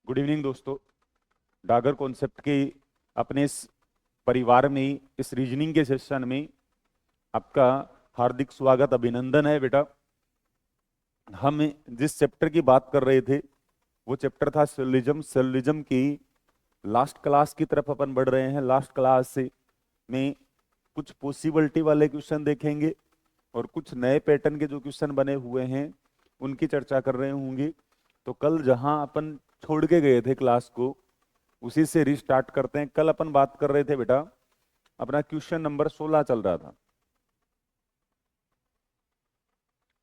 Good evening दोस्तों। Dagar concept के अपने इस परिवार में, इस रीजनिंग के सेशन में आपका हार्दिक स्वागत, अभिनंदन है बेटा। हम जिस चैप्टर की बात कर रहे थे वो चैप्टर था सोलिज्म। सोलिज्म की लास्ट क्लास की तरफ अपन बढ़ रहे हैं। लास्ट क्लास से में कुछ पॉसिबिलिटी वाले क्वेश्चन देखेंगे और कुछ नए पैटर्न के जो क्वेश्चन बने हुए हैं उनकी चर्चा कर रहे होंगे। तो कल जहां अपन छोड़ के गए थे क्लास को, उसी से रिस्टार्ट करते हैं। कल अपन बात कर रहे थे बेटा, अपना क्वेश्चन नंबर 16 चल रहा था।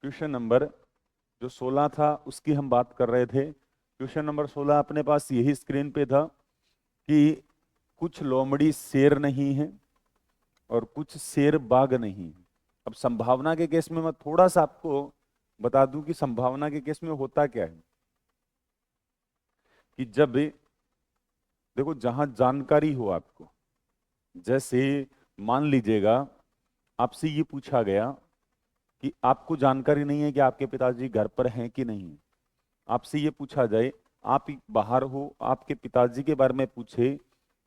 क्वेश्चन नंबर जो 16 था उसकी हम बात कर रहे थे। क्वेश्चन नंबर 16 अपने पास यही स्क्रीन पे था कि कुछ लोमड़ी शेर नहीं है और कुछ शेर बाघ नहीं है। अब संभावना के केस में मैं थोड़ा सा आपको बता दूं कि संभावना के केस में होता क्या है कि जब देखो, जहां जानकारी हो आपको, जैसे मान लीजिएगा आपसे ये पूछा गया कि आपको जानकारी नहीं है कि आपके पिताजी घर पर हैं कि नहीं। आपसे ये पूछा जाए, आप बाहर हो, आपके पिताजी के बारे में पूछे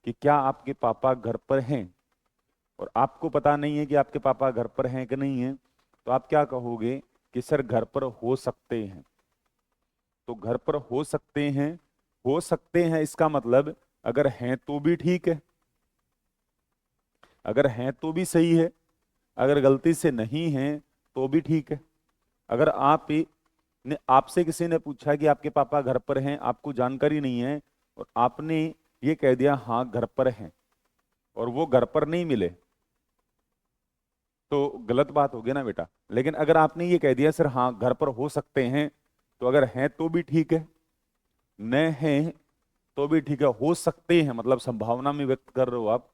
कि क्या आपके पापा घर पर हैं, और आपको पता नहीं है कि आपके पापा घर पर हैं कि नहीं है, तो आप क्या कहोगे कि सर घर पर हो सकते हैं। तो घर पर हो सकते हैं, हो सकते हैं इसका मतलब अगर हैं तो भी ठीक है, अगर हैं तो भी सही है, अगर गलती से नहीं है तो भी ठीक है। अगर आप ने आपसे किसी ने पूछा कि आपके पापा घर पर हैं, आपको जानकारी नहीं है और आपने ये कह दिया हाँ घर पर हैं, और वो घर पर नहीं मिले, तो गलत बात होगी ना बेटा। लेकिन अगर आपने ये कह दिया सर हाँ घर पर हो सकते हैं, तो अगर हैं तो भी ठीक है, न हैं तो भी ठीक है, हो सकते हैं मतलब संभावना में व्यक्त कर रहे हो आप।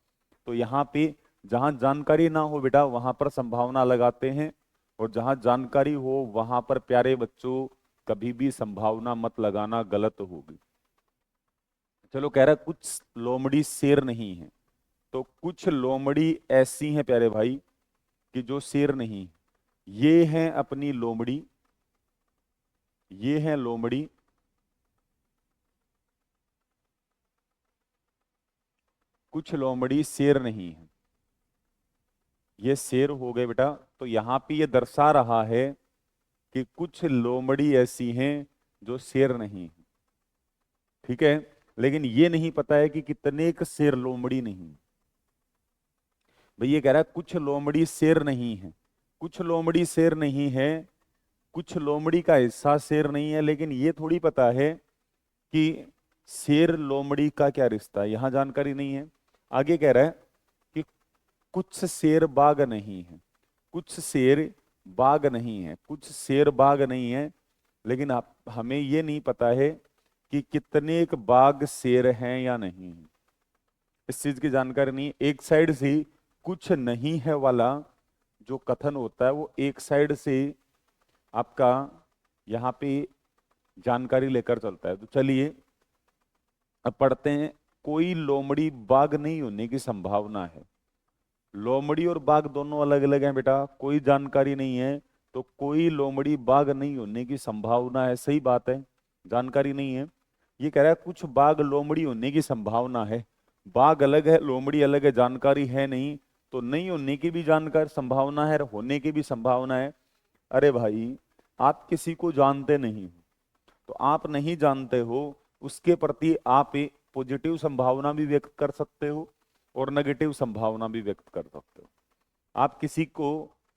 तो यहाँ पे जहां जानकारी ना हो बेटा वहां पर संभावना लगाते हैं, और जहां जानकारी हो वहां पर प्यारे बच्चों कभी भी संभावना मत लगाना, गलत होगी। चलो, कह रहा है कुछ लोमड़ी शेर नहीं है, तो कुछ लोमड़ी ऐसी हैं प्यारे भाई कि जो शेर नहीं। ये हैं अपनी लोमड़ी, ये हैं लोमड़ी, कुछ लोमड़ी शेर नहीं है। ये शेर हो गए बेटा। तो यहां पे ये दर्शा रहा है कि कुछ लोमड़ी ऐसी हैं जो शेर नहीं है, ठीक है। लेकिन ये नहीं पता है कि कितने एक शेर लोमड़ी नहीं। भाई ये कह रहा है कुछ लोमड़ी शेर नहीं है, कुछ लोमड़ी शेर नहीं है, कुछ लोमड़ी का हिस्सा शेर नहीं है। लेकिन ये थोड़ी पता है कि शेर लोमड़ी का क्या रिश्ता है, यहां जानकारी नहीं है। आगे कह रहा है कि कुछ शेर बाघ नहीं है, कुछ शेर बाघ नहीं है, कुछ शेर बाघ नहीं है। लेकिन आप हमें ये नहीं पता है कि कितने एक बाघ शेर हैं या नहीं है, इस चीज की जानकारी नहीं है। एक साइड से कुछ नहीं है वाला जो कथन होता है वो एक साइड से आपका यहाँ पे जानकारी लेकर चलता है। तो चलिए अब पढ़ते हैं। कोई लोमड़ी बाघ नहीं होने की संभावना है। लोमड़ी और बाघ दोनों अलग अलग हैं बेटा, कोई जानकारी नहीं है तो कोई लोमड़ी बाघ नहीं होने की संभावना है, सही बात है, जानकारी नहीं है। ये कह रहा है कुछ बाघ लोमड़ी होने की संभावना है। बाघ अलग है, लोमड़ी अलग है, जानकारी है नहीं, तो नहीं होने की भी जानकारी संभावना है, होने की भी संभावना है। अरे भाई, आप किसी को जानते नहीं हो, तो आप नहीं जानते हो उसके प्रति आप पॉजिटिव संभावना भी व्यक्त कर सकते हो और नेगेटिव संभावना भी व्यक्त कर सकते हो। आप किसी को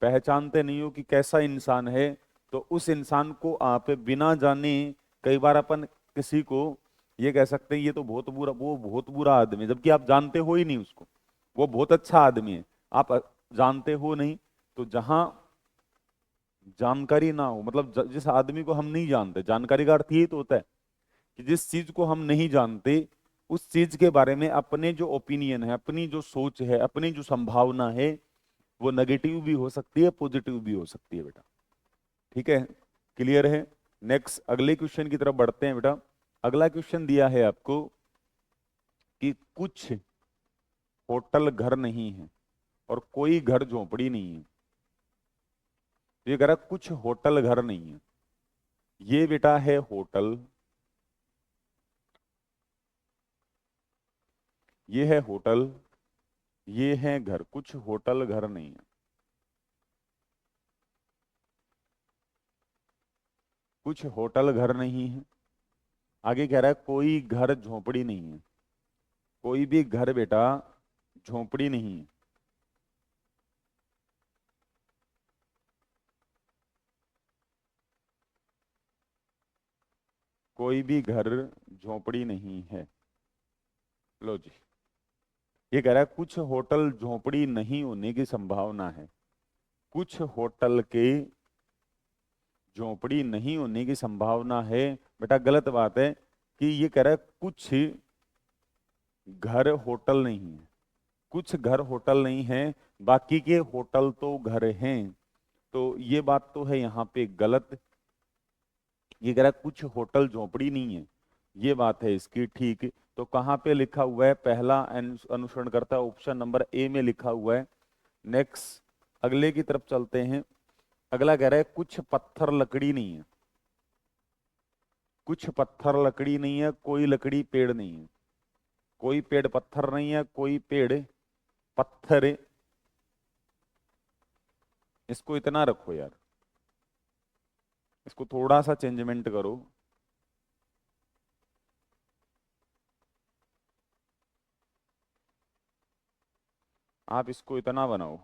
पहचानते नहीं हो कि कैसा इंसान है, तो उस इंसान को आप बिना जाने, कई बार अपन किसी को ये कह सकते हैं ये तो बहुत बुरा, वो बहुत बुरा आदमी है, जबकि आप जानते हो ही नहीं उसको, वो बहुत अच्छा आदमी है, आप जानते हो नहीं। तो जहां जानकारी ना हो, मतलब जिस आदमी को हम नहीं जानते, जानकारी का अर्थ ये तो होता है कि जिस चीज को हम नहीं जानते उस चीज के बारे में अपने जो ओपिनियन है, अपनी जो सोच है, अपनी जो संभावना है, वो नेगेटिव भी हो सकती है, पॉजिटिव भी हो सकती है बेटा, ठीक है। क्लियर है। नेक्स्ट अगले क्वेश्चन की तरफ बढ़ते हैं बेटा। अगला क्वेश्चन दिया है आपको कि कुछ होटल घर नहीं है और कोई घर झोपड़ी नहीं है। तो ये कह रहा है कुछ होटल घर नहीं है। ये बेटा है होटल, ये है होटल, ये है घर, कुछ होटल घर नहीं है, कुछ होटल घर नहीं है। आगे कह रहा है कोई घर झोपड़ी नहीं है, कोई भी घर बेटा झोपड़ी नहीं है। कोई भी घर झोपड़ी नहीं है। लो जी, ये कह रहा है कुछ होटल झोपड़ी नहीं होने की संभावना है। कुछ होटल के झोपड़ी नहीं होने की संभावना है, बेटा गलत बात है। कि ये कह रहा है कुछ घर होटल नहीं है, कुछ घर होटल नहीं है, बाकी के होटल तो घर हैं। तो ये बात तो है यहाँ पे गलत। ये कह रहा है कुछ होटल झोपड़ी नहीं है, ये बात है इसकी ठीक। तो कहाँ पे लिखा हुआ है? पहला अनुसरण करता है, ऑप्शन नंबर ए में लिखा हुआ है। नेक्स्ट, अगले की तरफ चलते हैं। अगला कह रहा है कुछ पत्थर लकड़ी नहीं है, कुछ पत्थर लकड़ी नहीं है, कोई लकड़ी पेड़ नहीं है। कोई पेड़ पत्थर नहीं है, कोई पेड़ पत्थर है। इसको इतना रखो यार, इसको थोड़ा सा चेंजमेंट करो। आप इसको इतना बनाओ।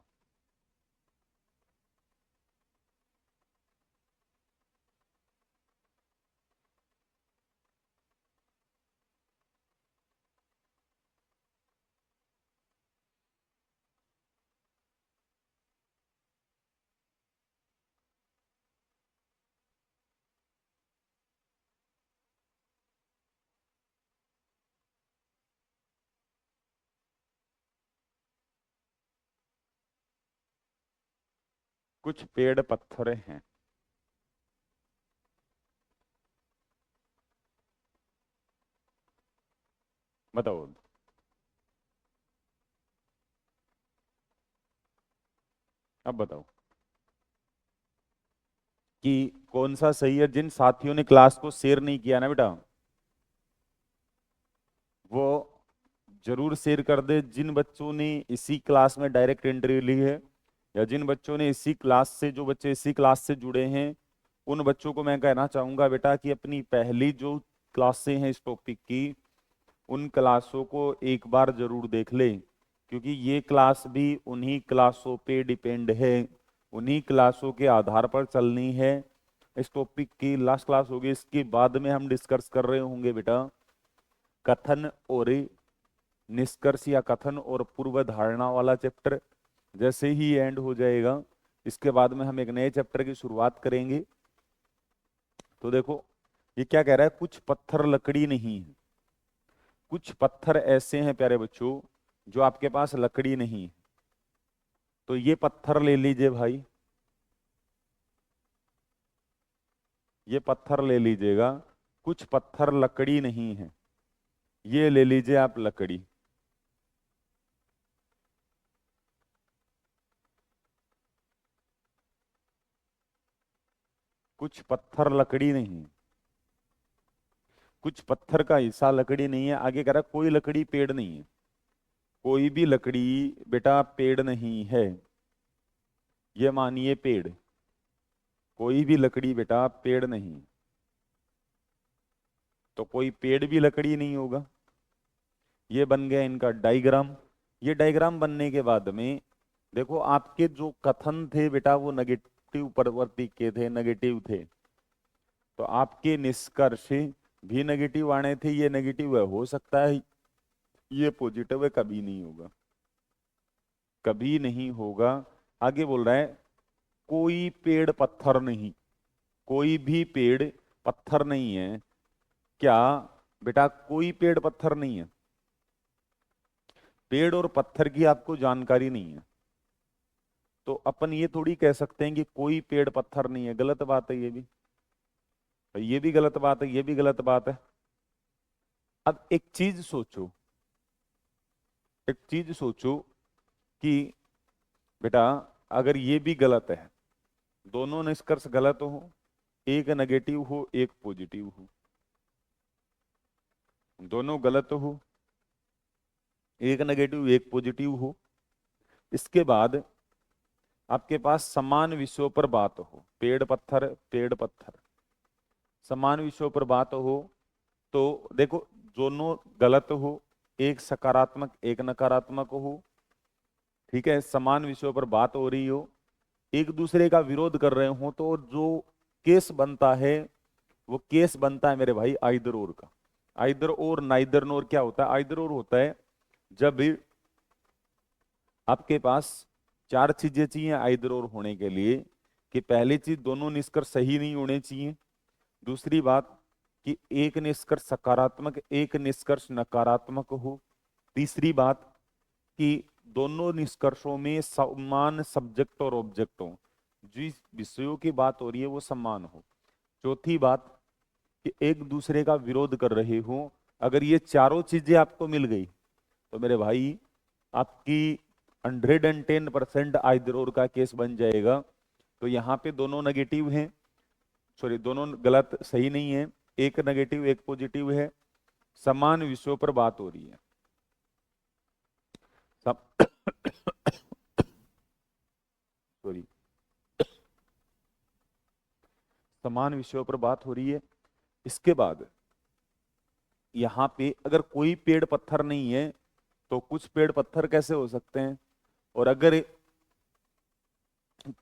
कुछ पेड़ पत्थर हैं। बताओ। अब बताओ कि कौन सा सही है। जिन साथियों ने क्लास को शेयर नहीं किया ना बेटा, वो जरूर शेयर कर दे। जिन बच्चों ने इसी क्लास में डायरेक्ट एंट्री ली है, या जिन बच्चों ने इसी क्लास से, जो बच्चे इसी क्लास से जुड़े हैं, उन बच्चों को मैं कहना चाहूंगा बेटा कि अपनी पहली जो क्लासें हैं इस टॉपिक की, उन क्लासों को एक बार जरूर देख ले। क्योंकि ये क्लास भी उन्हीं क्लासों पे डिपेंड है, उन्हीं क्लासों के आधार पर चलनी है। इस टॉपिक की लास्ट क्लास होगी, इसके बाद में हम डिस्कस कर रहे होंगे बेटा कथन और निष्कर्ष, या कथन और पूर्व धारणा वाला चैप्टर। जैसे ही एंड हो जाएगा, इसके बाद में हम एक नए चैप्टर की शुरुआत करेंगे। तो देखो, ये क्या कह रहा है? कुछ पत्थर लकड़ी नहीं है। कुछ पत्थर ऐसे हैं प्यारे बच्चों जो आपके पास लकड़ी नहीं है। तो ये पत्थर ले लीजिए भाई, ये पत्थर ले लीजिएगा। कुछ पत्थर लकड़ी नहीं है, ये ले लीजिए आप लकड़ी। कुछ पत्थर लकड़ी नहीं, कुछ पत्थर का हिस्सा लकड़ी नहीं है। आगे कह रहा है कोई लकड़ी पेड़ नहीं है, कोई भी लकड़ी बेटा पेड़ नहीं है। ये मानिए पेड़, कोई भी लकड़ी बेटा पेड़ नहीं। तो कोई पेड़ भी लकड़ी नहीं होगा। ये बन गया इनका डायग्राम। ये डायग्राम बनने के बाद में देखो, आपके जो कथन थे बेटा वो नेगेटिव प्रवृत्ति के थे, नेगेटिव थे। तो आपके निष्कर्ष भी नेगेटिव आने थे। ये नेगेटिव है, हो सकता है ये पॉजिटिव है, कभी नहीं होगा, कभी नहीं होगा। आगे बोल रहा है कोई पेड़ पत्थर नहीं, कोई भी पेड़ पत्थर नहीं है। क्या बेटा कोई पेड़ पत्थर नहीं है? पेड़ और पत्थर की आपको जानकारी नहीं है, तो अपन ये थोड़ी कह सकते हैं कि कोई पेड़ पत्थर नहीं है। गलत बात है ये भी, ये भी गलत बात है, ये भी गलत बात है। अब एक चीज सोचो, एक चीज सोचो कि बेटा अगर ये भी गलत है, दोनों निष्कर्ष गलत हो, एक नेगेटिव हो एक पॉजिटिव हो, दोनों गलत हो, एक नेगेटिव एक पॉजिटिव हो, इसके बाद आपके पास समान विषयों पर बात हो, पेड़ पत्थर समान विषयों पर बात हो, तो देखो दोनों गलत हो, एक सकारात्मक एक नकारात्मक हो, ठीक है, समान विषयों पर बात हो रही हो, एक दूसरे का विरोध कर रहे हो, तो जो केस बनता है वो केस बनता है मेरे भाई आइदर और का। आइदर और नाइदर नोर क्या होता है? आइदर और होता है जब भी आपके पास चार चीजें चाहिए आइदर और होने के लिए, कि पहली चीज दोनों निष्कर्ष सही नहीं होने चाहिए, दूसरी बात कि एक निष्कर्ष सकारात्मक एक निष्कर्ष नकारात्मक हो, तीसरी बात कि दोनों निष्कर्षों में समान सब्जेक्ट और ऑब्जेक्ट हो, जिस विषयों की बात हो रही है वो समान हो, चौथी बात कि एक दूसरे का विरोध कर रहे हो। अगर ये चारों चीजें आपको मिल गई तो मेरे भाई आपकी 110% आइदर का केस बन जाएगा। तो यहाँ पे दोनों नेगेटिव हैं, सॉरी दोनों गलत सही नहीं है, एक नेगेटिव एक पॉजिटिव है, समान विषयों पर बात हो रही है, सब सॉरी समान विषयों पर बात हो रही है। इसके बाद यहाँ पे अगर कोई पेड़ पत्थर नहीं है तो कुछ पेड़ पत्थर कैसे हो सकते हैं, और अगर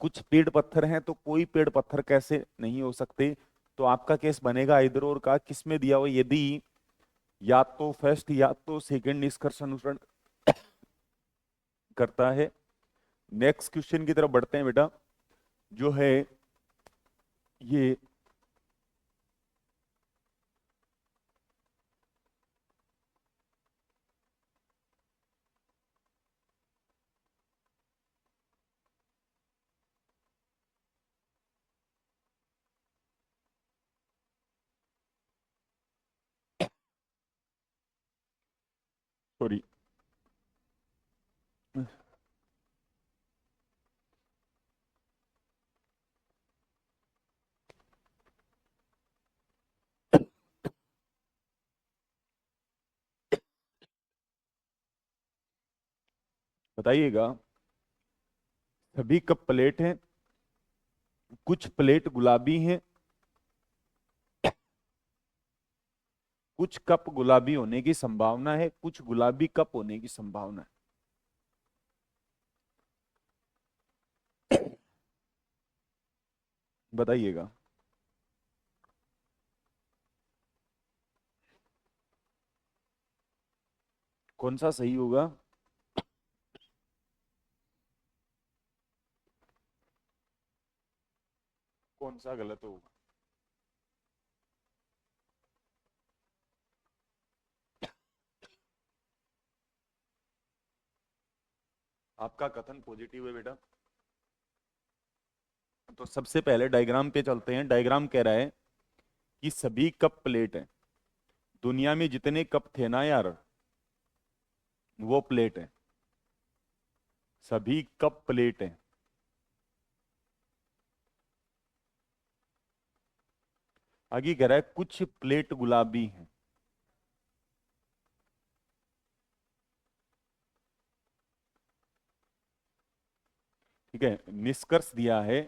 कुछ पेड़ पत्थर हैं तो कोई पेड़ पत्थर कैसे नहीं हो सकते। तो आपका केस बनेगा इधर और का, किसमें दिया हुआ, यदि या तो फर्स्ट या तो सेकंड निष्कर्ष अनुसरण करता है। नेक्स्ट क्वेश्चन की तरफ बढ़ते हैं बेटा, जो है ये सॉरी बताइएगा, सभी कप प्लेट हैं, कुछ प्लेट गुलाबी हैं, कुछ कप गुलाबी होने की संभावना है, कुछ गुलाबी कप होने की संभावना है, बताइएगा। कौन सा सही होगा? कौन सा गलत होगा? आपका कथन पॉजिटिव है बेटा। तो सबसे पहले डायग्राम पे चलते हैं। डायग्राम कह रहा है कि सभी कप प्लेट हैं, दुनिया में जितने कप थे ना यार वो प्लेट है, सभी कप प्लेट हैं। आगे कह रहा है कुछ प्लेट गुलाबी हैं, ठीक है, निष्कर्ष दिया है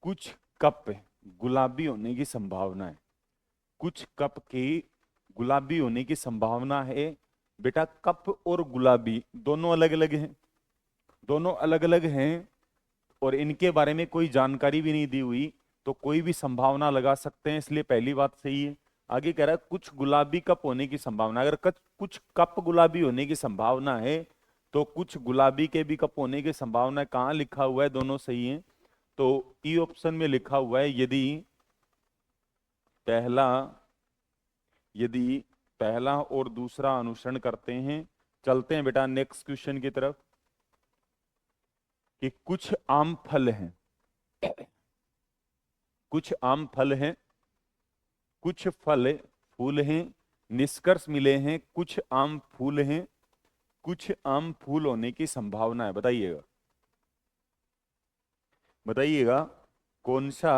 कुछ कप गुलाबी होने की संभावना है, कुछ कप की गुलाबी होने की संभावना है। बेटा कप और गुलाबी दोनों अलग अलग हैं, दोनों अलग अलग हैं, और इनके बारे में कोई जानकारी भी नहीं दी हुई, तो कोई भी संभावना लगा सकते हैं, इसलिए पहली बात सही है। आगे कह रहा है कुछ गुलाबी कप होने की संभावना, अगर कुछ कप गुलाबी होने की संभावना है तो कुछ गुलाबी के भी कप होने की संभावना है। कहाँ लिखा हुआ है? दोनों सही है। तो ई ऑप्शन में लिखा हुआ है पहला यदि पहला और दूसरा अनुसरण करते हैं। चलते हैं बेटा नेक्स्ट क्वेश्चन की तरफ, कि कुछ आम फल हैं, कुछ आम फल हैं, कुछ फल फूल हैं, निष्कर्ष मिले हैं कुछ आम फूल हैं, कुछ आम फूल होने की संभावना है। बताइएगा, बताइएगा कौन सा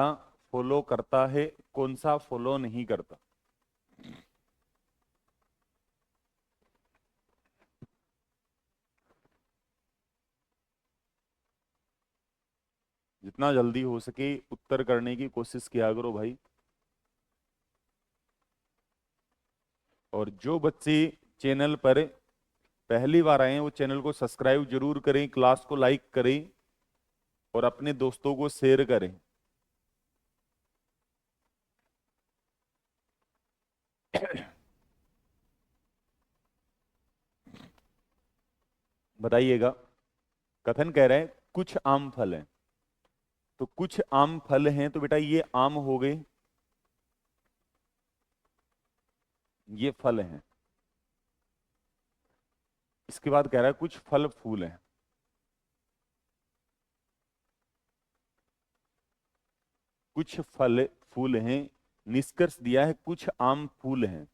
फॉलो करता है, कौन सा फॉलो नहीं करता। जितना जल्दी हो सके उत्तर करने की कोशिश किया करो भाई। और जो बच्चे चैनल पर पहली बार आए हैं वो चैनल को सब्सक्राइब जरूर करें, क्लास को लाइक करें और अपने दोस्तों को शेयर करें। बताइएगा, कथन कह रहा है कुछ आम फल हैं, तो कुछ आम फल हैं तो बेटा ये आम हो गए, ये फल हैं। इसके बाद कह रहा है कुछ फल फूल हैं, कुछ फल फूल हैं। निष्कर्ष दिया है कुछ आम फूल हैं।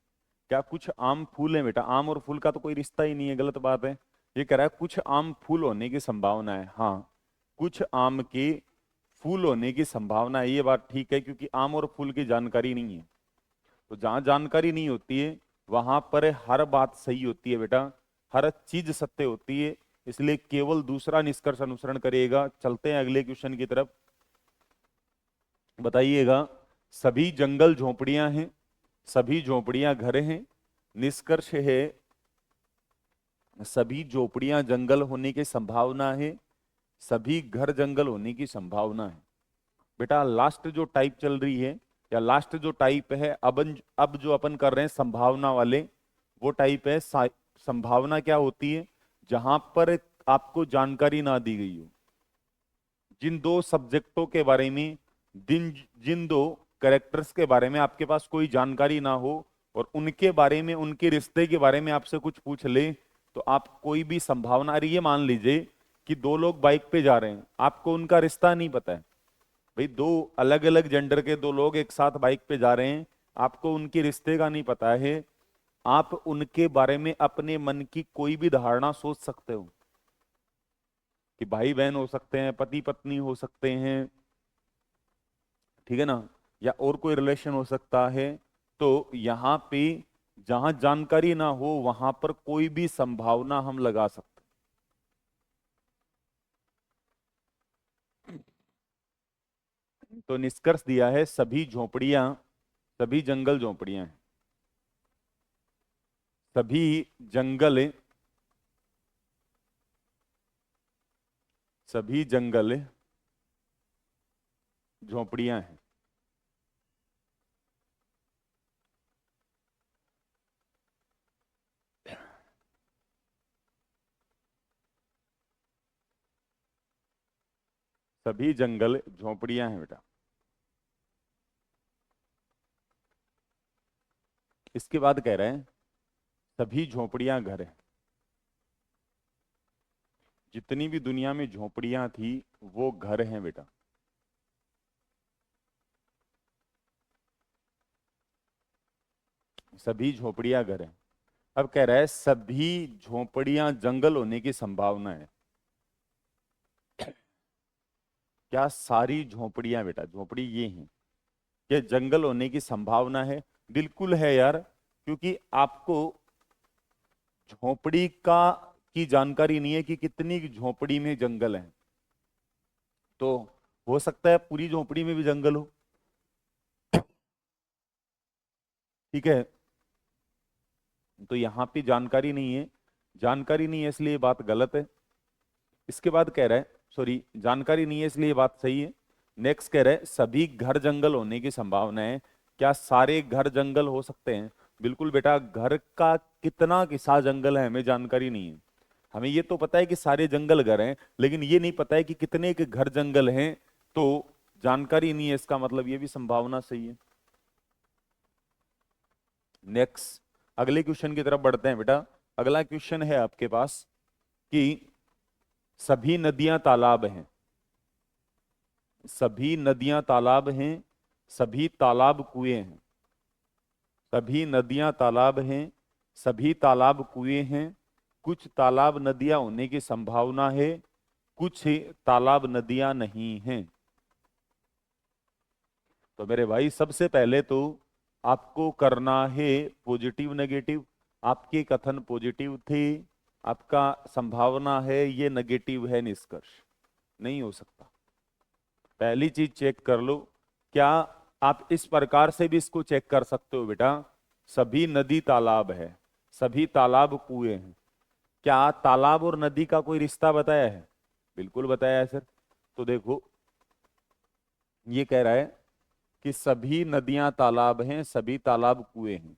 क्या कुछ आम फूल हैं बेटा? आम और फूल का तो कोई रिश्ता ही नहीं है, गलत बात है। ये कह रहा है कुछ आम फूल होने की संभावना है। हाँ, कुछ आम के फूल होने की संभावना है, ये बात ठीक है, क्योंकि आम और फूल की जानकारी नहीं है। तो जहां जानकारी नहीं होती है वहां पर हर बात सही होती है बेटा, हर चीज सत्य होती है। इसलिए केवल दूसरा निष्कर्ष अनुसरण करिएगा। चलते हैं अगले क्वेश्चन की तरफ। बताइएगा, सभी जंगल झोपड़ियां हैं, सभी झोपड़ियां घर हैं। निष्कर्ष है सभी झोपड़ियां जंगल होने की संभावना है, सभी घर जंगल होने की संभावना है। बेटा लास्ट जो टाइप चल रही है या लास्ट जो टाइप है, अब जो अपन कर रहे हैं संभावना वाले, वो टाइप है संभावना क्या होती है? जहां पर आपको जानकारी ना दी गई हो, जिन दो सब्जेक्टों के बारे में, जिन दो कैरेक्टर्स के बारे में आपके पास कोई जानकारी ना हो और उनके बारे में, उनके रिश्ते के बारे में आपसे कुछ पूछ ले, तो आप कोई भी संभावना, अरे ये मान लीजिए कि दो लोग बाइक पे जा रहे हैं, आपको उनका रिश्ता नहीं पता है। भाई दो अलग अलग जेंडर के दो लोग एक साथ बाइक पे जा रहे हैं, आपको उनके रिश्ते का नहीं पता है, आप उनके बारे में अपने मन की कोई भी धारणा सोच सकते हो कि भाई बहन हो सकते हैं, पति पत्नी हो सकते हैं, ठीक है ना, या और कोई रिलेशन हो सकता है। तो यहां पे जहां जानकारी ना हो वहां पर कोई भी संभावना हम लगा सकते हैं। तो निष्कर्ष दिया है सभी झोपड़ियां, सभी जंगल झोपड़ियां हैं, सभी जंगल, सभी जंगल झोपड़ियां हैं। सभी जंगल झोपड़ियां हैं बेटा। इसके बाद कह रहे हैं सभी झोपड़ियां घर हैं। जितनी भी दुनिया में झोपड़ियां थी वो घर हैं बेटा। सभी झोपड़ियां घर हैं। अब कह रहा है सभी झोपड़ियां जंगल होने की संभावना है। क्या सारी झोपड़ियां बेटा, झोपड़ी ये हैं, क्या जंगल होने की संभावना है? बिल्कुल है यार, क्योंकि आपको झोपड़ी का की जानकारी नहीं है कि कितनी झोपड़ी में जंगल है। तो हो सकता है पूरी झोपड़ी में भी जंगल हो, ठीक है। तो यहाँ पे जानकारी नहीं है, जानकारी नहीं है इसलिए ये बात गलत है। इसके बाद कह रहा है, सॉरी, जानकारी नहीं है इसलिए ये बात सही है। नेक्स्ट कह रहा है सभी घर जंगल होने की संभावना है। क्या सारे घर जंगल हो सकते हैं? बिल्कुल बेटा, घर का कितना किसा जंगल है हमें जानकारी नहीं है। हमें ये तो पता है कि सारे जंगल घर हैं, लेकिन ये नहीं पता है कि कितने के घर जंगल हैं। तो जानकारी नहीं है इसका मतलब ये भी संभावना सही है। नेक्स्ट अगले क्वेश्चन की तरफ बढ़ते हैं बेटा। अगला क्वेश्चन है आपके पास कि सभी नदियां तालाब हैं, सभी नदियां तालाब हैं, सभी तालाब कुएं हैं। सभी नदियां तालाब हैं, सभी तालाब कुएं हैं। कुछ तालाब नदियां होने की संभावना है, कुछ तालाब नदियां नहीं हैं। तो मेरे भाई सबसे पहले तो आपको करना है पॉजिटिव नेगेटिव। आपके कथन पॉजिटिव थे, आपका संभावना है ये नेगेटिव है, निष्कर्ष नहीं हो सकता। पहली चीज चेक कर लो, क्या आप इस प्रकार से भी इसको चेक कर सकते हो बेटा, सभी नदी तालाब है, सभी तालाब कुएं हैं। क्या तालाब और नदी का कोई रिश्ता बताया है? बिल्कुल बताया है सर। तो देखो, ये कह रहा है कि सभी नदियां तालाब हैं, सभी तालाब कुएं हैं।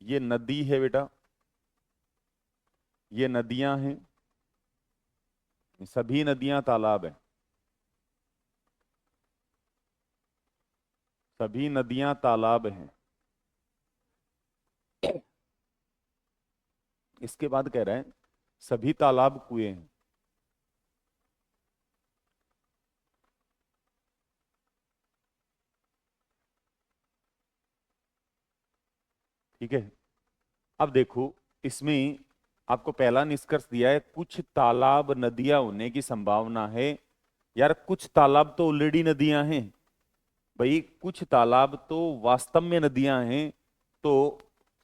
ये नदी है बेटा, ये नदियां हैं, सभी नदियां तालाब हैं, सभी नदियां तालाब हैं। इसके बाद कह रहा है सभी तालाब कुएं हैं। ठीक है, अब देखो, इसमें आपको पहला निष्कर्ष दिया है कुछ तालाब नदियां होने की संभावना है। यार कुछ तालाब तो ऑलरेडी नदियां हैं भाई, कुछ तालाब तो वास्तव में नदियां हैं। तो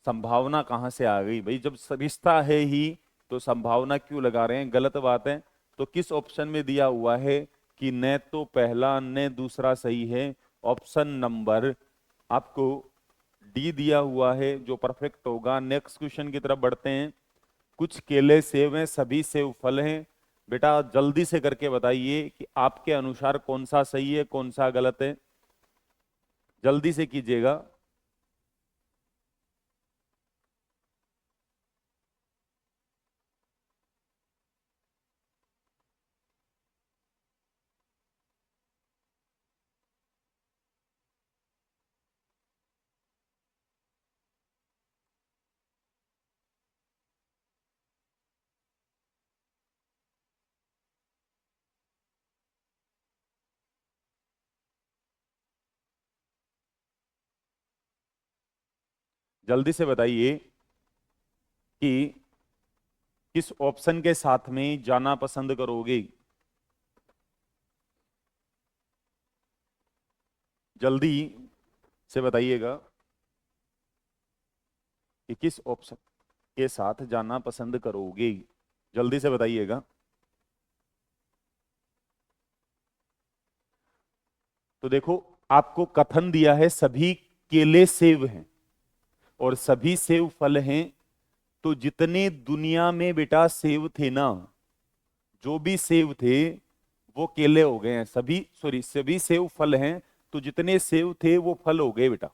संभावना कहां से आ गई भाई, जब रिश्ता है ही तो संभावना क्यों लगा रहे हैं, गलत बात है। तो किस ऑप्शन में दिया हुआ है कि न तो पहला न दूसरा सही है? ऑप्शन नंबर आपको डी दिया हुआ है जो परफेक्ट होगा। नेक्स्ट क्वेश्चन की तरफ बढ़ते हैं। कुछ केले सेब हैं, सभी सेब फल हैं। बेटा जल्दी से करके बताइए कि आपके अनुसार कौन सा सही है, कौन सा गलत है, जल्दी से कीजिएगा। जल्दी से बताइए कि किस ऑप्शन के साथ में जाना पसंद करोगे, जल्दी से बताइएगा कि किस ऑप्शन के साथ जाना पसंद करोगे, जल्दी से बताइएगा। तो देखो, आपको कथन दिया है सभी केले सेब हैं और सभी सेब फल हैं। तो जितने दुनिया में बेटा सेब थे ना, जो भी सेब थे वो केले हो गए हैं, सभी सॉरी सभी सेब फल हैं। तो जितने सेब थे वो फल हो गए बेटा।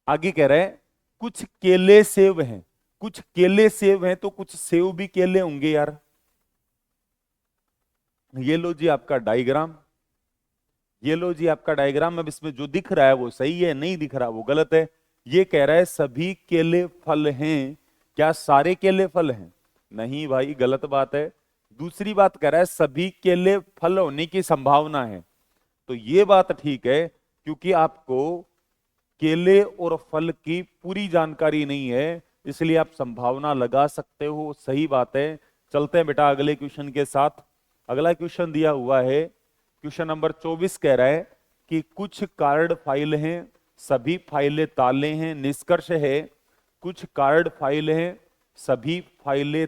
आगे कह रहा है कुछ केले सेब हैं, कुछ केले सेब हैं तो कुछ सेब भी केले होंगे यार। ये लो जी आपका डायग्राम, ये लो जी आपका डायग्राम। अब इसमें जो दिख रहा है वो सही है, नहीं दिख रहा वो गलत है। ये कह रहा है सभी केले फल हैं, क्या सारे केले फल हैं? नहीं भाई, गलत बात है। दूसरी बात कह रहा है सभी केले फल होने की संभावना है। तो ये बात ठीक है, क्योंकि आपको केले और फल की पूरी जानकारी नहीं है, इसलिए आप संभावना लगा सकते हो, सही बात है। चलते हैं बेटा अगले क्वेश्चन के साथ। अगला क्वेश्चन दिया हुआ है, क्वेश्चन नंबर 24 कह रहा है कि कुछ कार्ड फाइल हैं, सभी फाइलें ताले हैं। निष्कर्ष है कुछ कार्ड फाइल हैं, सभी फाइलें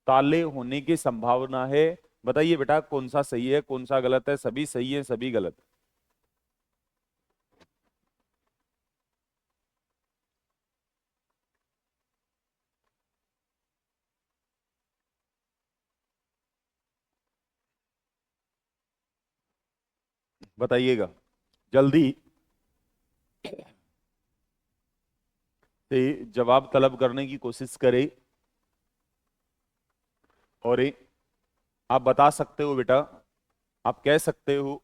ताले होने की संभावना है। बताइए बेटा कौन सा सही है, कौन सा गलत है? सभी सही है, सभी गलत है। बताइएगा जल्दी से, जवाब तलब करने की कोशिश करें। और आप बता सकते हो बेटा, आप कह सकते हो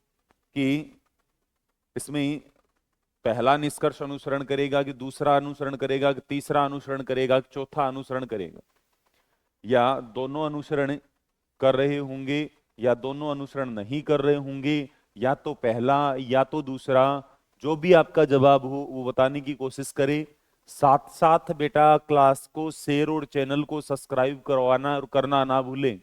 कि इसमें पहला निष्कर्ष अनुसरण करेगा कि दूसरा अनुसरण करेगा कि तीसरा अनुसरण करेगा कि चौथा अनुसरण करेगा, या दोनों अनुसरण कर रहे होंगे या दोनों अनुसरण नहीं कर रहे होंगे, या तो पहला या तो दूसरा। जो भी आपका जवाब हो वो बताने की कोशिश करें। साथ साथ बेटा क्लास को शेयर और चैनल को सब्सक्राइब करवाना और करना ना भूलें।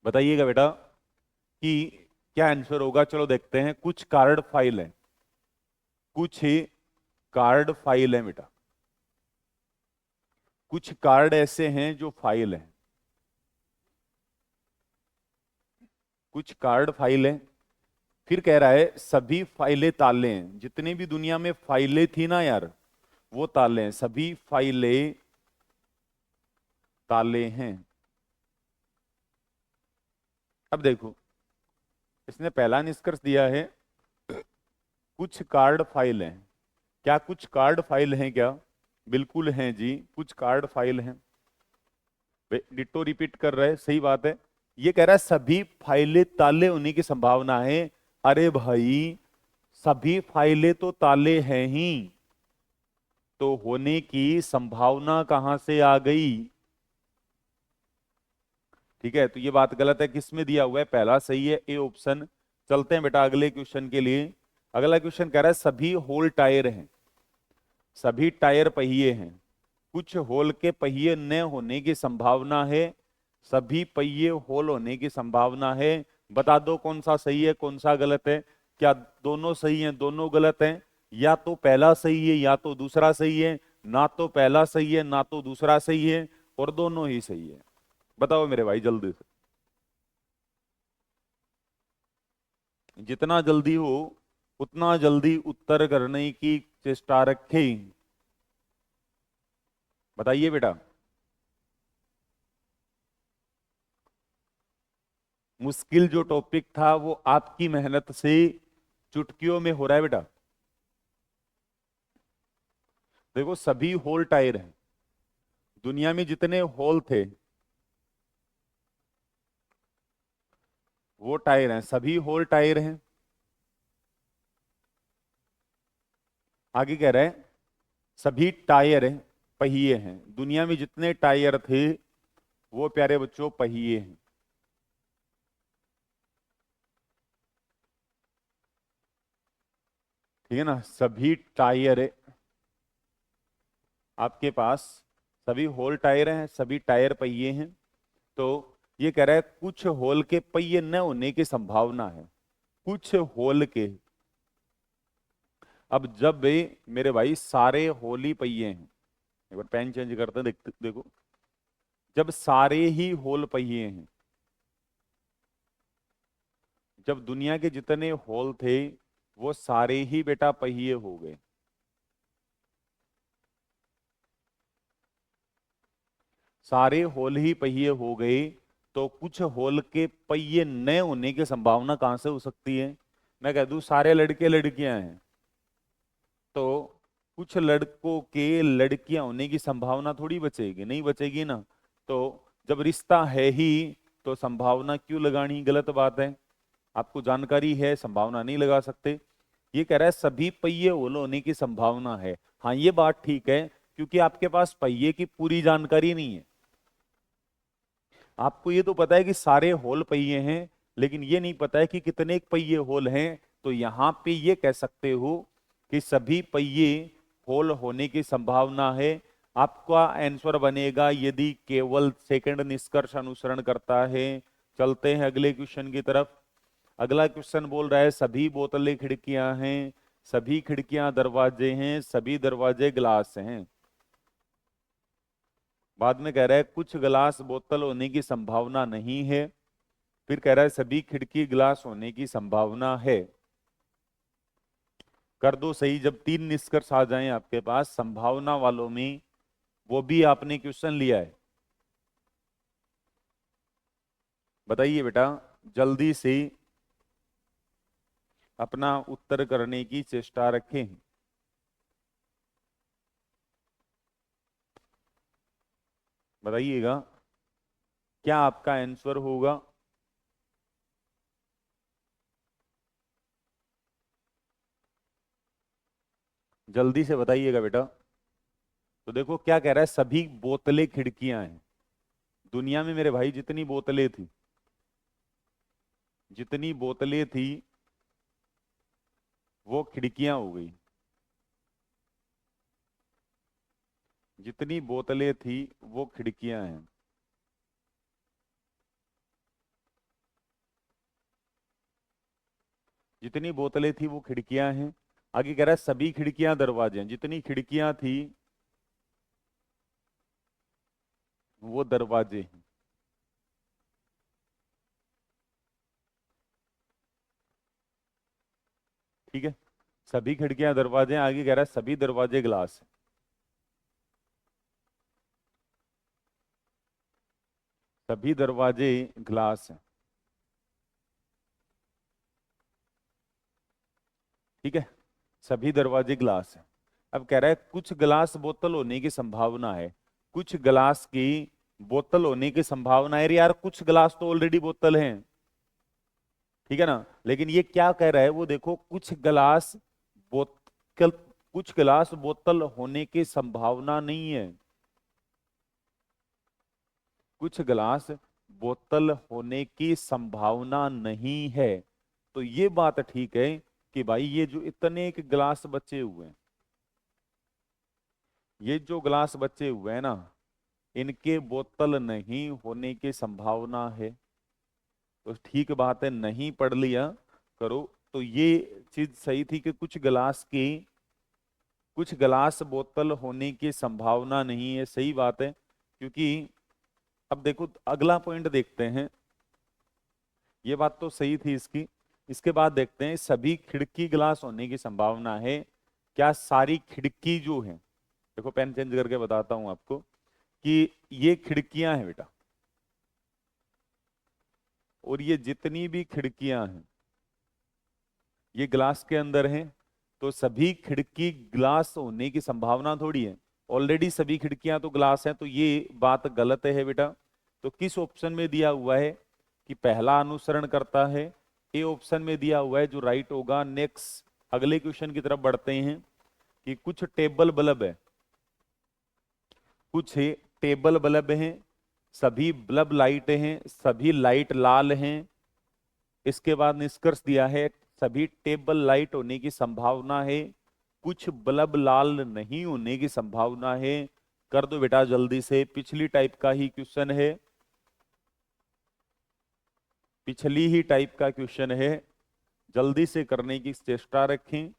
बताइएगा बेटा कि क्या आंसर होगा। चलो देखते हैं। कुछ कार्ड फाइल है, कुछ कार्ड फाइल है बेटा, कुछ कार्ड ऐसे हैं जो फाइल हैं। कुछ कार्ड फाइल है। फिर कह रहा है सभी फाइलें ताले हैं। जितनी भी दुनिया में फाइलें थी ना यार, वो ताले हैं। सभी फाइलें ताले हैं। अब देखो, इसने पहला निष्कर्ष दिया है कुछ कार्ड फाइल हैं। क्या कुछ कार्ड फाइल हैं क्या? बिल्कुल हैं जी, कुछ कार्ड फाइल हैं। डिट्टो रिपीट कर रहा है, सही बात है। ये कह रहा है सभी फाइलें ताले होने की संभावना है। अरे भाई, सभी फाइलें तो ताले हैं ही, तो होने की संभावना कहां से आ गई? ठीक है, तो ये बात गलत है। किसमें दिया हुआ है? पहला सही है, ए ऑप्शन। चलते हैं बेटा अगले क्वेश्चन के लिए। अगला क्वेश्चन कह रहा है सभी होल टायर हैं। सभी टायर पहिए हैं। कुछ होल के पहिए न होने की संभावना है। सभी पहिए होल होने की संभावना है। बता दो कौन सा सही है, कौन सा गलत है। क्या दोनों सही हैं, दोनों गलत हैं? या तो पहला सही है या तो दूसरा सही है। ना तो पहला सही है ना तो दूसरा सही है, और दोनों ही सही है। बताओ मेरे भाई जल्दी से, जितना जल्दी हो उतना जल्दी उत्तर करने की चेष्टा रखें। बताइए बेटा। मुश्किल जो टॉपिक था वो आपकी मेहनत से चुटकियों में हो रहा है बेटा। देखो, सभी होल टायर हैं। दुनिया में जितने होल थे वो टायर हैं, सभी होल टायर हैं। आगे कह रहे हैं सभी टायर हैं, पहिए हैं। दुनिया में जितने टायर थे वो प्यारे बच्चों पहिए हैं। ठीक है ना? सभी टायर आपके पास, सभी होल टायर हैं, सभी टायर पहिए हैं। तो ये कह रहा है कुछ होल के पहिए न होने की संभावना है। कुछ होल के। अब जब भी मेरे भाई सारे होल ही पहिए हैं, एक बार पेन चेंज करते हैं, देखो। जब सारे ही होल पहिए हैं, जब दुनिया के जितने होल थे वो सारे ही बेटा पहिए हो गए। सारे होल ही पहिए हो गए, तो कुछ होल के पहिए न होने की संभावना कहां से हो सकती है? मैं कह दूं सारे लड़के लड़कियां हैं, तो कुछ लड़कों के लड़कियां होने की संभावना थोड़ी बचेगी, नहीं बचेगी ना। तो जब रिश्ता है ही तो संभावना क्यों लगानी? गलत बात है। आपको जानकारी है, संभावना नहीं लगा सकते। ये कह रहा है सभी पहिए होल होने की संभावना है। हाँ, ये बात ठीक है, क्योंकि आपके पास पहिए की पूरी जानकारी नहीं है। आपको ये तो पता है कि सारे होल पहिए हैं, लेकिन ये नहीं पता है कि कितने पहिए होल हैं। तो यहां पे ये कह सकते हो कि सभी पहिए होल होने की संभावना है। आपका आंसर बनेगा यदि केवल सेकंड निष्कर्ष अनुसरण करता है। चलते हैं अगले क्वेश्चन की तरफ। अगला क्वेश्चन बोल रहा है सभी बोतलें खिड़कियां हैं, सभी खिड़कियां दरवाजे हैं, सभी दरवाजे ग्लास हैं। बाद में कह रहा है कुछ गिलास बोतल होने की संभावना नहीं है। फिर कह रहा है सभी खिड़की ग्लास होने की संभावना है। कर दो सही, जब तीन निष्कर्ष आ जाएं आपके पास संभावना वालों में, वो भी आपने क्वेश्चन लिया है। बताइए बेटा जल्दी से, अपना उत्तर करने की चेष्टा रखें। बताइएगा क्या आपका आंसर होगा। जल्दी से बताइएगा बेटा। तो देखो क्या कह रहा है, सभी बोतलें खिड़कियां हैं। दुनिया में मेरे भाई जितनी बोतलें थी, जितनी बोतलें थी वो खिड़कियां हो गई। जितनी बोतलें थी वो खिड़कियां हैं। जितनी बोतलें थी वो खिड़कियां हैं। आगे कह रहा है सभी खिड़कियां दरवाजे हैं। जितनी खिड़कियां थी वो दरवाजे हैं। ठीक है, सभी खिड़कियां दरवाजे हैं, आगे कह रहा है सभी दरवाजे ग्लास हैं। सभी दरवाजे ग्लास हैं। ठीक है, सभी दरवाजे ग्लास हैं। अब कह रहा है कुछ ग्लास बोतल होने की संभावना है। कुछ ग्लास की बोतल होने की संभावना है। अरे यार, कुछ ग्लास तो ऑलरेडी बोतल हैं, ठीक है ना। लेकिन ये क्या कह रहा है वो देखो, कुछ गिलास बोतल, कुछ गिलास बोतल होने की संभावना नहीं है। कुछ गिलास बोतल होने की संभावना नहीं है। तो ये बात ठीक है कि भाई ये जो इतने एक गिलास बचे हुए हैं, ये जो गिलास बचे हुए हैं ना, इनके बोतल नहीं होने की संभावना है। तो ठीक बात है, नहीं पढ़ लिया करो। तो ये चीज सही थी कि कुछ गिलास बोतल होने की संभावना नहीं है, सही बात है। क्योंकि अब देखो अगला पॉइंट देखते हैं, ये बात तो सही थी इसकी। इसके बाद देखते हैं सभी खिड़की गिलास होने की संभावना है। क्या सारी खिड़की जो है, देखो पेन चेंज करके बताता हूं आपको, कि ये खिड़कियां हैं बेटा, और ये जितनी भी खिड़कियां हैं ये ग्लास के अंदर हैं। तो सभी खिड़की ग्लास होने की संभावना थोड़ी है। ऑलरेडी सभी खिड़कियां तो ग्लास हैं, तो ये बात गलत है बेटा। तो किस ऑप्शन में दिया हुआ है कि पहला अनुसरण करता है? ए ऑप्शन में दिया हुआ है जो राइट होगा। नेक्स्ट अगले क्वेश्चन की तरफ बढ़ते हैं कि कुछ टेबल बल्ब है, कुछ टेबल बल्ब हैं, सभी बल्ब लाइट हैं, सभी लाइट लाल हैं। इसके बाद निष्कर्ष दिया है सभी टेबल लाइट होने की संभावना है, कुछ बल्ब लाल नहीं होने की संभावना है। कर दो बेटा जल्दी से, पिछली टाइप का ही क्वेश्चन है, पिछली ही टाइप का क्वेश्चन है। जल्दी से करने की चेष्टा रखें,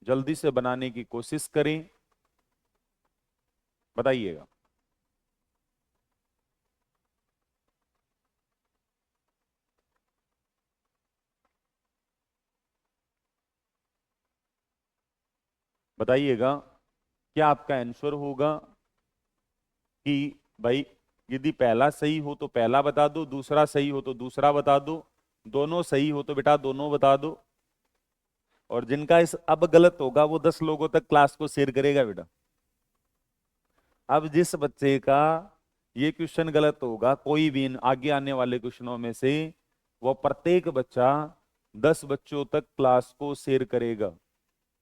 जल्दी से बनाने की कोशिश करें, बताइएगा। बताइएगा क्या आपका आंसर होगा कि भाई यदि पहला सही हो तो पहला बता दो, दूसरा सही हो तो दूसरा बता दो, दोनों सही हो तो बेटा दोनों बता दो। और जिनका इस अब गलत होगा वो 10 लोगों तक क्लास को शेयर करेगा बेटा। अब जिस बच्चे का ये क्वेश्चन गलत होगा, कोई भी इन आगे आने वाले क्वेश्चनों में से, वो प्रत्येक बच्चा 10 बच्चों तक क्लास को शेयर करेगा।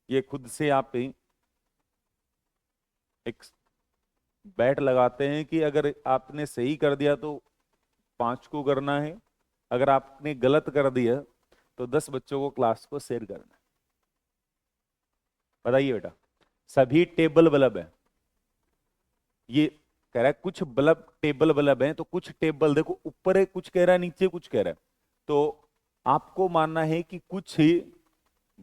ये खुद से आप एक बैट लगाते हैं कि अगर आपने सही कर दिया तो 5 को करना है, अगर आपने गलत कर दिया तो 10 बच्चों को क्लास को शेयर करना है। बताइए बेटा, सभी टेबल बल्ब है, ये कह रहा है कुछ बल्ब टेबल बल्ब हैं, तो कुछ टेबल देखो ऊपर है, कुछ कह रहा है नीचे, कुछ कह रहा है। तो आपको मानना है कि कुछ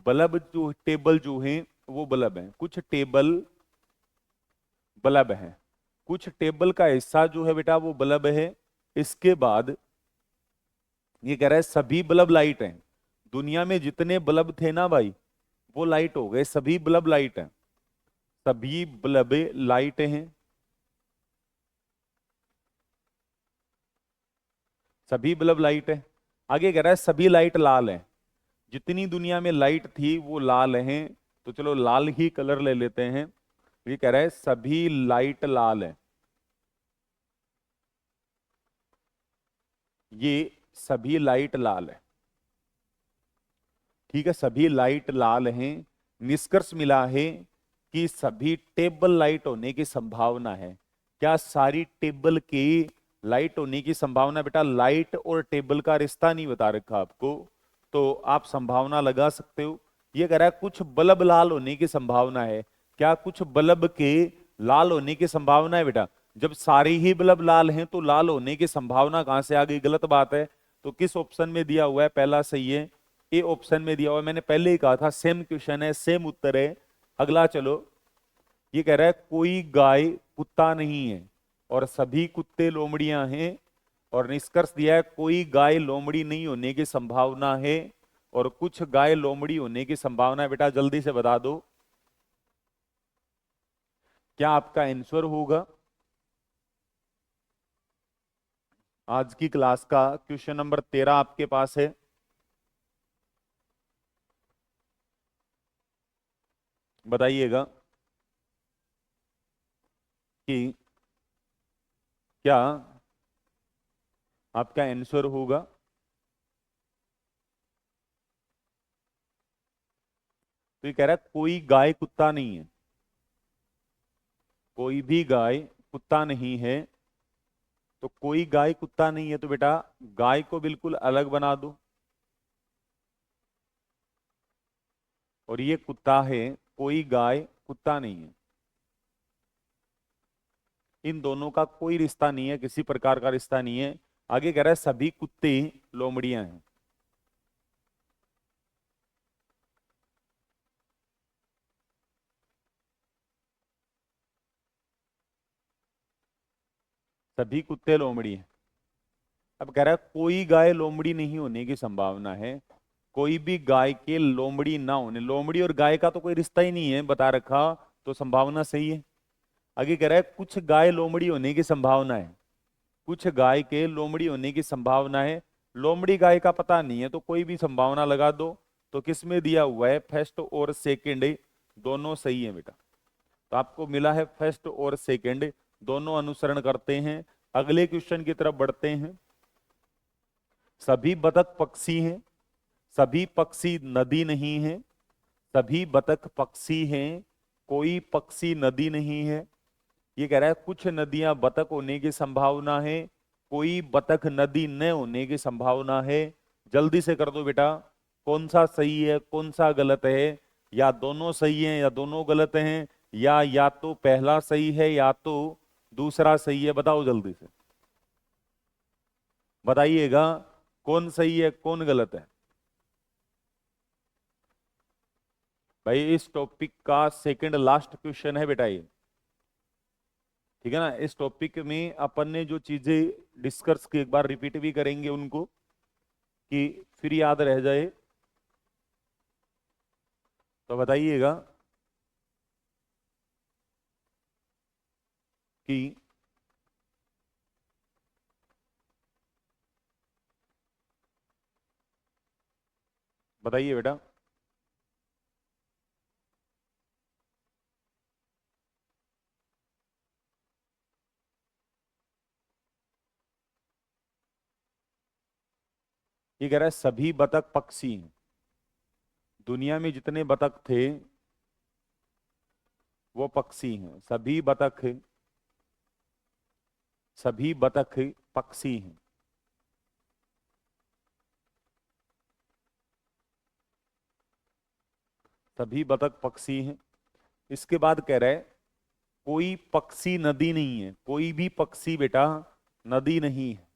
बल्ब जो टेबल जो हैं वो बल्ब हैं, कुछ टेबल बल्ब हैं, कुछ टेबल का हिस्सा जो है बेटा वो बल्ब है। इसके बाद ये कह रहा है सभी बल्ब लाइट हैं। दुनिया में जितने बल्ब थे ना भाई, वो लाइट हो गए, सभी बल्ब लाइट हैं, सभी बल्ब लाइट हैं, सभी बल्ब लाइट है। आगे कह रहा है सभी लाइट लाल है, जितनी दुनिया में लाइट थी वो लाल हैं। तो चलो लाल ही कलर ले लेते हैं। ये कह रहा है सभी लाइट लाल है, ये सभी लाइट लाल है। ठीक है, सभी लाइट लाल हैं। निष्कर्ष मिला है कि सभी टेबल लाइट होने की संभावना है। क्या सारी टेबल की लाइट होने की संभावना? बेटा लाइट और टेबल का रिश्ता नहीं बता रखा आपको, तो आप संभावना लगा सकते हो। ये कह रहा है कुछ बल्ब लाल होने की संभावना है। क्या कुछ बल्ब के लाल होने की संभावना है? बेटा जब सारे ही बल्ब लाल हैं तो लाल होने की संभावना कहां से आ गई? गलत बात है। तो किस ऑप्शन में दिया हुआ है? पहला सही है, ए ऑप्शन में दिया हुआ है। मैंने पहले ही कहा था सेम क्वेश्चन है, सेम उत्तर है। अगला चलो, ये कह रहा है कोई गाय कुत्ता नहीं है और सभी कुत्ते लोमड़ियां हैं। और निष्कर्ष दिया है कोई गाय लोमड़ी नहीं होने की संभावना है और कुछ गाय लोमड़ी होने की संभावना है, बेटा जल्दी से बता दो। क्या आपका आंसर होगा? आज की क्लास का क्वेश्चन नंबर 13 आपके पास है। बताइएगा कि क्या आपका आंसर होगा। तो ये कह रहा है कोई गाय कुत्ता नहीं है, कोई भी गाय कुत्ता नहीं है। तो कोई गाय कुत्ता नहीं है, तो बेटा गाय को बिल्कुल अलग बना दो, और ये कुत्ता है, कोई गाय कुत्ता नहीं है। इन दोनों का कोई रिश्ता नहीं है, किसी प्रकार का रिश्ता नहीं है। आगे कह रहा है सभी कुत्ते लोमड़ियां हैं। सभी कुत्ते लोमड़ी हैं। अब कह रहा है कोई गाय लोमड़ी नहीं होने की संभावना है। कोई भी गाय के लोमड़ी ना होने, लोमड़ी और गाय का तो कोई रिश्ता ही नहीं है बता रखा, तो संभावना सही है। आगे कह रहा है कुछ गाय लोमड़ी होने की संभावना है, कुछ गाय के लोमड़ी होने की संभावना है। लोमड़ी गाय का पता नहीं है, तो कोई भी संभावना लगा दो। तो किस में दिया हुआ है? फर्स्ट और सेकंड दोनों सही है बेटा। तो आपको मिला है फर्स्ट और सेकंड, दोनों अनुसरण करते हैं। अगले क्वेश्चन की तरफ बढ़ते हैं। सभी बतख पक्षी हैं, सभी पक्षी नदी नहीं है। सभी बतख पक्षी हैं, कोई पक्षी नदी नहीं है। ये कह रहा है कुछ नदियां बतख होने की संभावना है, कोई बतख नदी न होने की संभावना है। जल्दी से कर दो बेटा, कौन सा सही है कौन सा गलत है? या दोनों सही है या दोनों गलत हैं, या तो पहला सही है या तो दूसरा सही है। बताओ जल्दी से, बताइएगा कौन सही है कौन गलत है। भाई इस टॉपिक का सेकंड लास्ट क्वेश्चन है बेटा ये, ठीक है ना। इस टॉपिक में अपन ने जो चीजें डिस्कस की एक बार रिपीट भी करेंगे उनको, कि फिर याद रह जाए। तो बताइएगा कि बताइए बेटा। ये कह रहा है सभी बतख पक्षी हैं। दुनिया में जितने बतख थे वो पक्षी हैं। सभी बतख पक्षी हैं। सभी बतख पक्षी हैं। इसके बाद कह रहा है कोई पक्षी नदी नहीं है, कोई भी पक्षी बेटा नदी नहीं है।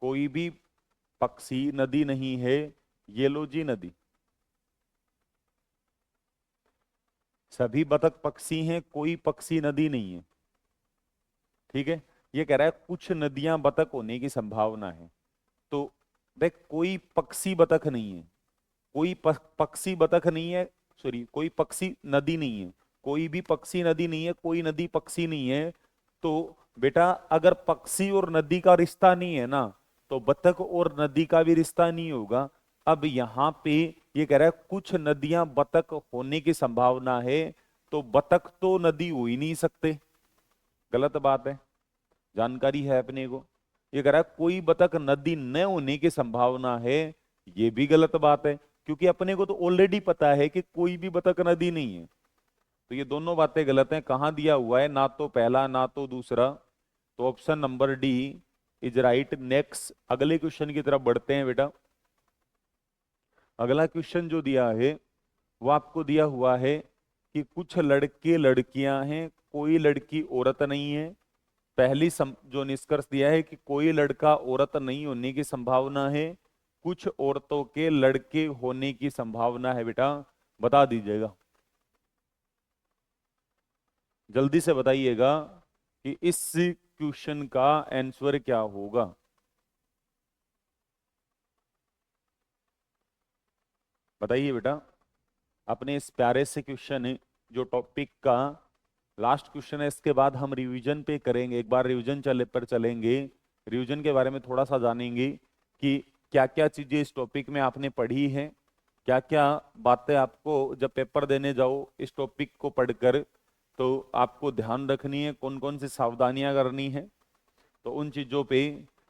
कोई भी पक्षी नदी नहीं है। ये लो जी नदी। सभी बतख पक्षी हैं, कोई पक्षी नदी नहीं है, ठीक है। ये कह रहा है कुछ नदियां बतख होने की संभावना है। तो देख कोई पक्षी बतख नहीं है, कोई पक्षी बतख नहीं है, सॉरी कोई पक्षी नदी नहीं है। कोई भी पक्षी नदी नहीं है, कोई नदी पक्षी नहीं है। तो बेटा अगर पक्षी और नदी का रिश्ता नहीं है ना, तो बतख और नदी का भी रिश्ता नहीं होगा। अब यहां पे ये कह रहा है कुछ नदियां बतख होने की संभावना है, तो बतख तो नदी हो ही नहीं सकते, गलत बात है। जानकारी है अपने को। ये कह रहा है कोई बतख नदी न होने की संभावना है, ये भी गलत बात है, क्योंकि अपने को तो ऑलरेडी पता है कि कोई भी बतख नदी नहीं है। तो ये दोनों बातें गलत हैं। कहाँ दिया हुआ है? ना तो पहला ना तो दूसरा। तो option number D is right. Next अगले क्वेश्चन की तरफ बढ़ते हैं बेटा। अगला क्वेश्चन जो दिया है वो आपको दिया हुआ है कि कुछ लड़के लड़कियां हैं, कोई लड़की औरत नहीं है। जो निष्कर्ष दिया है कि कोई लड़का औरत नहीं होने की संभावना है, कुछ औरतों के लड़के होने की संभावना है। बेटा बता दीजिएगा, जल्दी से बताइएगा कि इस क्वेश्चन का आंसर क्या होगा। बताइए बेटा, अपने इस प्यारे से क्वेश्चन जो टॉपिक का लास्ट क्वेश्चन है, इसके बाद हम रिवीजन पे करेंगे, एक बार रिवीजन चलेंगे, रिवीजन के बारे में थोड़ा सा जानेंगे कि क्या क्या चीजें इस टॉपिक में आपने पढ़ी हैं, क्या क्या बातें आपको जब पेपर देने जाओ इस टॉपिक को पढ़कर तो आपको ध्यान रखनी है, कौन कौन सी सावधानियां करनी है, तो उन चीजों पे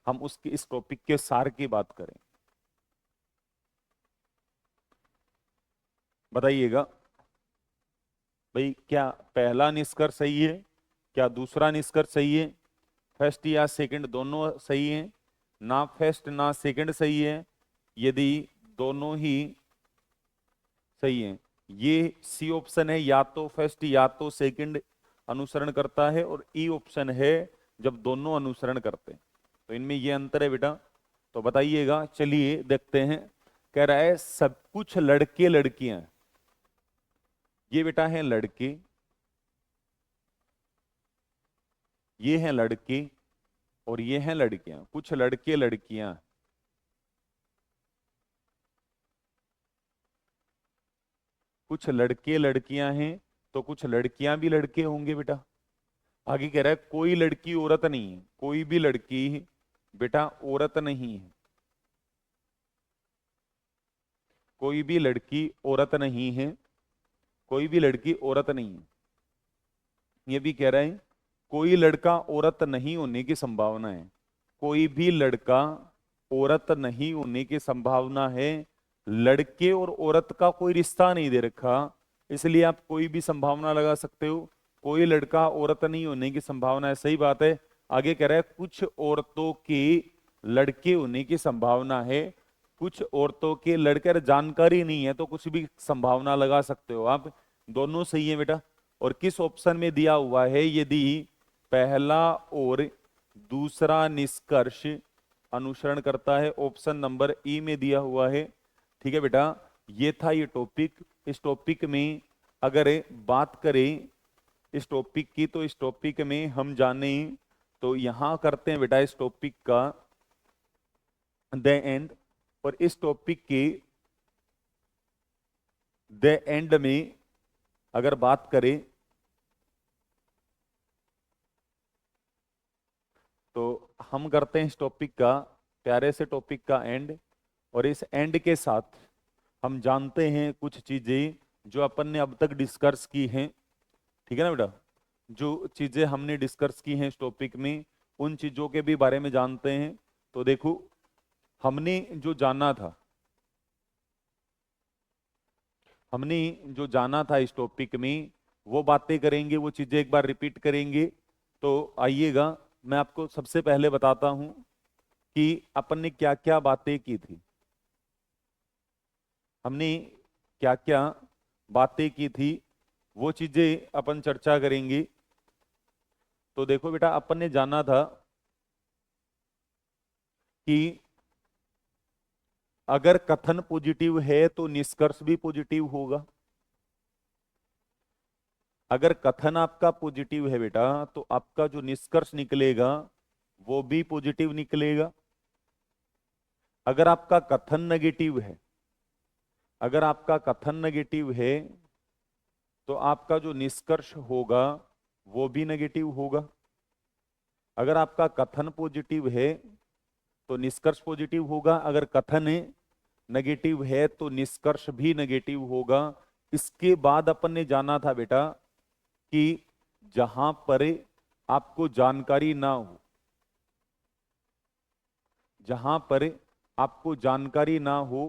हम उसके इस टॉपिक के सार की बात करें। बताइएगा भाई, क्या पहला निष्कर्ष सही है, क्या दूसरा निष्कर्ष सही है, फर्स्ट या सेकंड दोनों सही है, ना फर्स्ट ना सेकंड सही है, यदि दोनों ही सही है, ये सी ऑप्शन है या तो फर्स्ट या तो सेकंड अनुसरण करता है, और ई ऑप्शन है जब दोनों अनुसरण करते हैं, तो इनमें ये अंतर है बेटा। तो बताइएगा, चलिए देखते हैं। कह रहा है सब कुछ लड़के लड़कियां, ये बेटा है लड़के, ये हैं लड़के, और ये हैं लड़कियां, कुछ लड़के लड़कियां, कुछ लड़के लड़कियां हैं, तो कुछ लड़कियां भी लड़के होंगे बेटा। आगे कह रहा है कोई लड़की औरत नहीं है, कोई भी लड़की बेटा औरत नहीं है, कोई भी लड़की औरत नहीं है, कोई भी लड़की औरत नहीं है। ये भी कह रहा है कोई लड़का औरत नहीं होने की संभावना है, कोई भी लड़का औरत नहीं होने की संभावना है, लड़के और औरत का कोई रिश्ता नहीं दे रखा, इसलिए आप कोई भी संभावना लगा सकते हो, कोई लड़का औरत नहीं होने की संभावना है, सही बात है। आगे कह रहा है कुछ औरतों के लड़के होने की संभावना है, कुछ औरतों के लड़के, अगर जानकारी नहीं है तो कुछ भी संभावना लगा सकते हो आप, दोनों सही है बेटा। और किस ऑप्शन में दिया हुआ है, यदि पहला और दूसरा निष्कर्ष अनुसरण करता है, ऑप्शन नंबर ई में दिया हुआ है। ठीक है बेटा, ये था ये टॉपिक। इस टॉपिक में अगर बात करें इस टॉपिक की, तो इस टॉपिक में हम जाने तो यहां करते हैं बेटा इस टॉपिक का द एंड, और इस टॉपिक के द एंड में अगर बात करें तो हम करते हैं इस टॉपिक का, प्यारे से टॉपिक का एंड, और इस एंड के साथ हम जानते हैं कुछ चीजें जो अपन ने अब तक डिस्कस की हैं। ठीक है ना बेटा, जो चीजें हमने डिस्कस की हैं इस टॉपिक में, उन चीजों के भी बारे में जानते हैं। तो देखो, हमने जो जाना था, हमने जो जाना था इस टॉपिक में, वो बातें करेंगे, वो चीजें एक बार रिपीट करेंगे। तो आइएगा, मैं आपको सबसे पहले बताता हूं कि अपन ने क्या क्या बातें की थी। हमने क्या क्या बातें की थी वो चीजें अपन चर्चा करेंगे। तो देखो बेटा, अपन ने जाना था कि अगर कथन पॉजिटिव है तो निष्कर्ष भी पॉजिटिव होगा। अगर कथन आपका पॉजिटिव है बेटा, तो आपका जो निष्कर्ष निकलेगा वो भी पॉजिटिव निकलेगा। अगर आपका कथन नेगेटिव है, अगर आपका कथन नेगेटिव है तो आपका जो निष्कर्ष होगा वो भी नेगेटिव होगा। अगर आपका कथन पॉजिटिव है तो निष्कर्ष पॉजिटिव होगा, अगर कथन नेगेटिव है तो निष्कर्ष भी नेगेटिव होगा। इसके बाद अपन ने जाना था बेटा कि जहां पर आपको जानकारी ना हो, जहां पर आपको जानकारी ना हो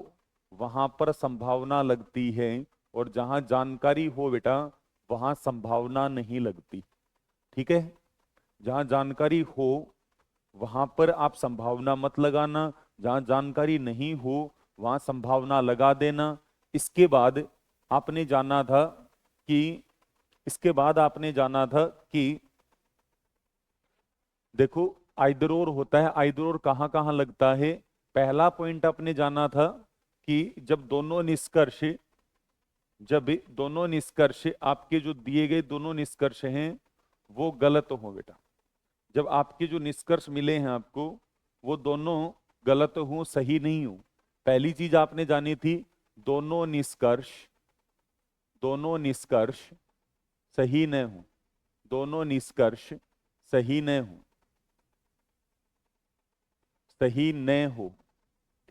वहां पर संभावना लगती है, और जहां जानकारी हो बेटा वहां संभावना नहीं लगती। ठीक है, जहां जानकारी हो वहां पर आप संभावना मत लगाना, जहां जानकारी नहीं हो वहां संभावना लगा देना। इसके बाद आपने जाना था कि इसके बाद आपने जाना था कि देखो, आइदर और होता है, आइदर और कहां कहां लगता है। पहला पॉइंट आपने जाना था कि जब दोनों निष्कर्ष आपके जो दिए गए दोनों निष्कर्ष हैं वो गलत हो बेटा, जब आपके जो निष्कर्ष मिले हैं आपको वो दोनों गलत हो, सही नहीं हो। पहली चीज आपने जानी थी दोनों निष्कर्ष सही न हो, दोनों निष्कर्ष सही न हो, सही न हो।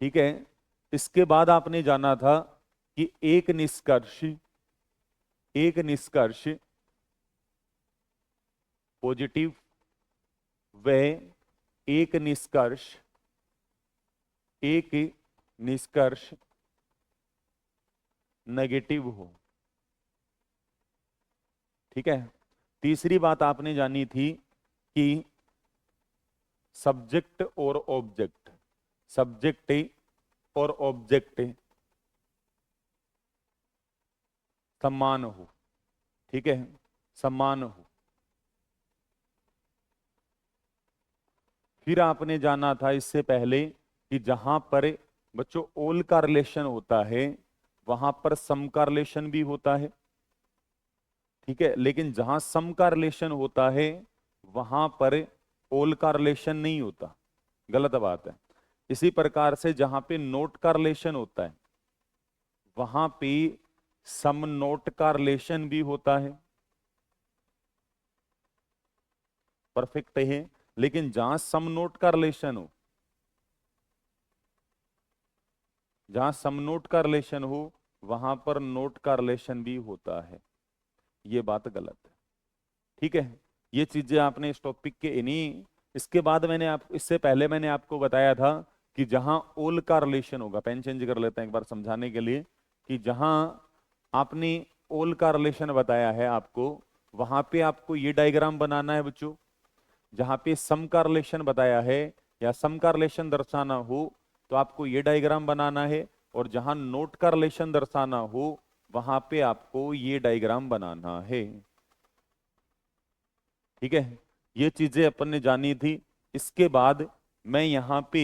ठीक है। इसके बाद आपने जाना था कि एक निष्कर्ष पॉजिटिव व एक निष्कर्ष नेगेटिव हो। ठीक है। तीसरी बात आपने जानी थी कि सब्जेक्ट और ऑब्जेक्ट समान हो। ठीक है, समान हो। फिर आपने जाना था इससे पहले कि जहां पर बच्चों ऑल का रिलेशन होता है वहां पर सम का रिलेशन भी होता है। ठीक है, लेकिन जहां सम का रिलेशन होता है वहां पर ऑल का रिलेशन नहीं होता, गलत बात है। इसी प्रकार से जहां पे नोट का रिलेशन होता है वहां पे सम नोट का रिलेशन भी होता है, परफेक्ट है। लेकिन जहां सम नोट का रिलेशन हो, जहां सम नोट का रिलेशन हो वहां पर नोट का रिलेशन भी होता है, ये बात गलत है। ठीक है, ये चीजें आपने इस टॉपिक के इन्हीं, इसके बाद मैंने आप, इससे पहले मैंने आपको बताया था कि जहां ओल का रिलेशन होगा, पेन चेंज कर लेते हैं एक बार समझाने के लिए, कि जहां आपने ओल का रिलेशन बताया है आपको वहां पे आपको ये डायग्राम बनाना है बच्चों। जहां पे सम का रिलेशन बताया है या सम का रिलेशन दर्शाना हो तो आपको ये डायग्राम बनाना है, और जहां नोट का रिलेशन दर्शाना हो वहां पे आपको ये डायग्राम बनाना है। ठीक है, ये चीजें अपन ने जानी थी। इसके बाद मैं यहाँ पे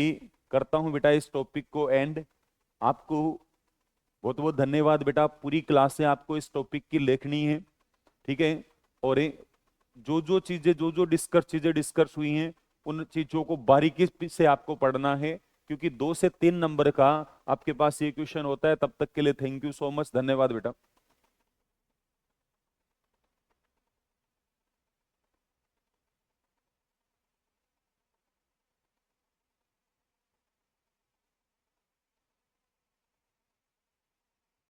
करता हूं बेटा इस टॉपिक को एंड। आपको बहुत बहुत धन्यवाद बेटा, पूरी क्लास से आपको इस टॉपिक की लेखनी है। ठीक है, और जो जो चीजें डिस्कस हुई हैं उन चीजों को बारीकी से आपको पढ़ना है, क्योंकि 2 से 3 नंबर का आपके पास ये क्वेश्चन होता है। तब तक के लिए थैंक यू सो मच, धन्यवाद बेटा।